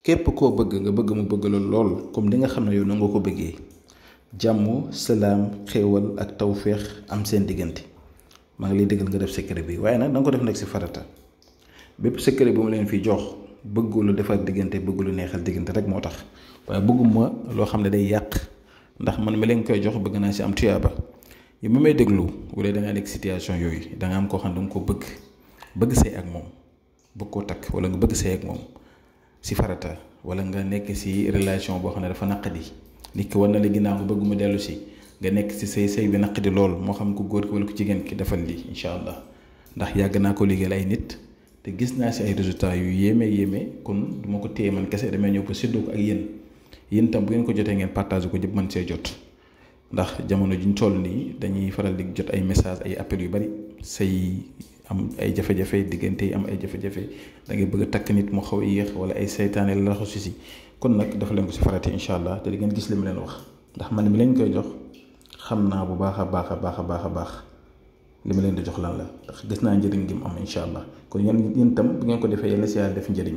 képp koo bëgg nga bëgg mu bëgg la lool comme di nga xam ne yow na nga ko bëggee jàmm salaam xéewal ak tawféex am seen diggante maa ngi lay dëggal nga def secret bi waaye nag da nga ko def nag si farata bépp secret bu ma leen fi jox bëggu lu defar diggante bëggu lu neexal diggante rek moo tax waaye bëgguma loo xam ne day yàq ndax man ma leen koy jox bëgg naa si am tuyaaba yi ma may déglu bu dee da ngaa nekk situation yooyu da nga am koo xam ne da nga ko bëgg sëy ak moom bëgg koo takk wala nga bëgg sëy ak moom si farata wala nga nekk si relation boo xam ne dafa naqadi nit ki war na la ginnaaw nga bëgg mu dellu si nga nekk si sëy bi naqadi lool moo xam ko góor ki wala ko jigéen ki defal lii incha allah ndax yàgg naa ko liggéeyal ay nit te gis naa si ay résultats yu yéeme kon du ma ko téye man kese damay ñëw ko séddoo ko ak yéen tam bu ngeen ko jotee ngeen partage ko ñëpp mën see jot ndax jamono juñ toll nii dañuy faral di jot ay message ay appels yu bari say am ay jafe-jafe diggante yi am ay jafe-jafe da ngay bëgg a takk nit mu xaw a yéex wala ay seytaane la raxasu si kon nag dafa leen ko si farate incha allah te di ngeen gis li mu leen wax ndax man mi leen koy jox xam naa bu baax a baax li ma leen di jox lan la ndax gis naa njëriñ gi mu am incha allah kon yéen tam bu ngeen ko defee yàlla si yàlla def njëriñ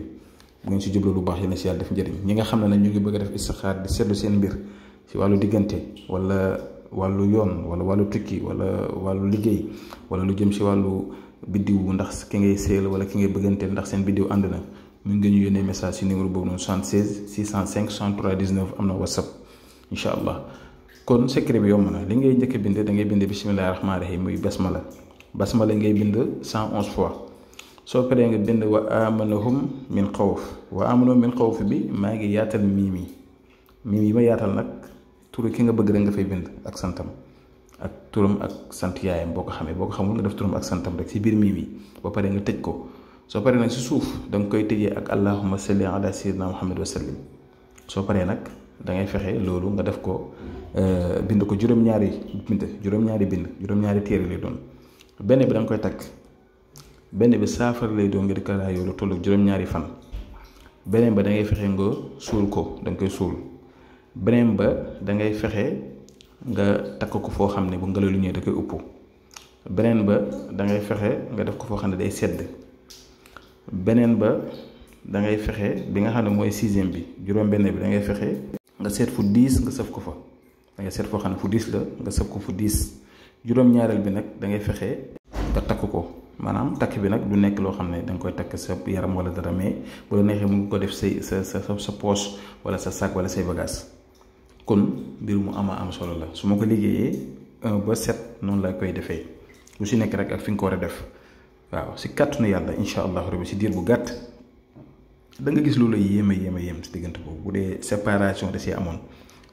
bu ngeen si jublu lu baax yàlla si yàlla def njëriñ ñi nga xam ne nag ñu ngi bëgg a def istixaar di seetlu seen mbir si wàllu diggante wala wàllu yoon wala wàllu tukki wala wàllu liggéey wala lu jëm si wàllu biddiw ndax ki ngay séel wala ki ngay bëggante ndax seen biddiw ànd na mu ngi ñu yónnee message si numéro boobu noonu 76 605 63 19 am na whatsapp incha allah kon secret bi yomb na li ngay njëkk a bind da ngay bind bismillahi rahmaani rahim muy basmala ngay bind 111 fois soo paree nga bind wa amanahum min xawf bi maa ngi yaatal miim yi ma yaatal nag turu ki nga bëgg rek nga fay bind ak santam ak turam ak sant yaayam boo ko xamee boo ko xamul nga def turam ak santam rek si biir miim yi ba pare nga tëj ko soo paree nag si suuf da nga koy tëjee ak allahumma salli ala sayyidina muhammad wa sallim soo paree nag da ngay fexe loolu nga def ko bind ko juróom-ñaari téere lay doon benn bi da nga koy takk benn bi saafara lay doon nga di ko raayoo lu tollu juróom-ñaari fan beneen ba da ngay fexe nga suul ko da nga koy suul beneen ba da ngay fexe nga takk ko foo xam ne bu ngelaw lu ñëwee da koy upp beneen ba da ngay fexe nga def ko foo xam ne day sedd beneen ba da ngay fexe bi nga xam ne mooy 6e bi juróom-benn bi da ngay fexe nga seet fu 10 nga sëf ko fa da ngay seet foo xam ne fu 10 la nga sëf ko fu 10 juróom-ñaareel bi nag da ngay fexe nga takk ko maanaam takk bi nag du nekk loo xam ne da nga koy takk sa yaram wala dara mais bu la neexee mu ngi ko def sa poche wala sa sac wala say bagage kon mbir mu am solo la su ma ko liggéeyee 1 ba 7 noonu laa koy defee lu si nekk rek ak fi nga ko war a def waaw si kàttanu yàlla incha allah rabbi si diir bu gàtt da nga gis loolu yéem si diggante boobu bu dee séparation da see amoon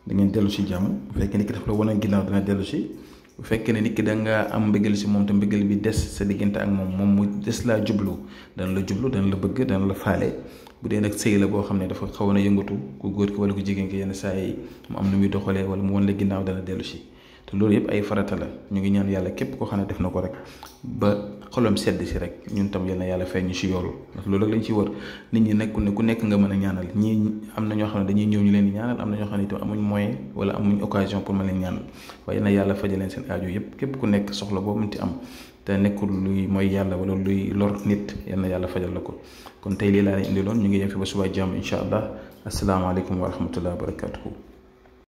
da ngeen dellu si jàmm bu fekkee nit ki dafa la wan a ginnaaw dana dellu si bu fekkee ne nit ki da nga am mbëggal si moom te mbëggal bi des sa diggante ak moom mu des laa jublu dana la bëgg dana la faale bu dee nag sëy la boo xam ne dafa xawoon a yëngatu ku góor ki wala ku jigéen ki yenn saa yi mu am nu muy doxalee wala mu wan la ginnaaw dana dellu si te loolu yëpp ay farata la ñu ngi ñaan yàlla képp koo xam ne def na ko rek ba xolam sedd si rek ñun tam yal na yàlla fay ñu si yoolu ndax loolu rek lañ ci wër nit ñi nekkul ne ku nekk nga mën a ñaanal ñii am na ñoo xam ne dañuy ñëw ñu leen di ñaanal am na ñoo xam ne itam amuñ moyen wala amuñ occasion pour mën leen ñaanal waaye yal na yàlla fajal leen seen aajo yëpp képp ku nekk soxla boo mënti am te nekkul luy mooy yàlla wala luy lor nit yal na yàlla fajal la ko kon tey lii laa leen indiloon ñu ngi yem fi ba suba jàmm incha allah asalaamaaleykum wa rahmatullahi wa barakatuhu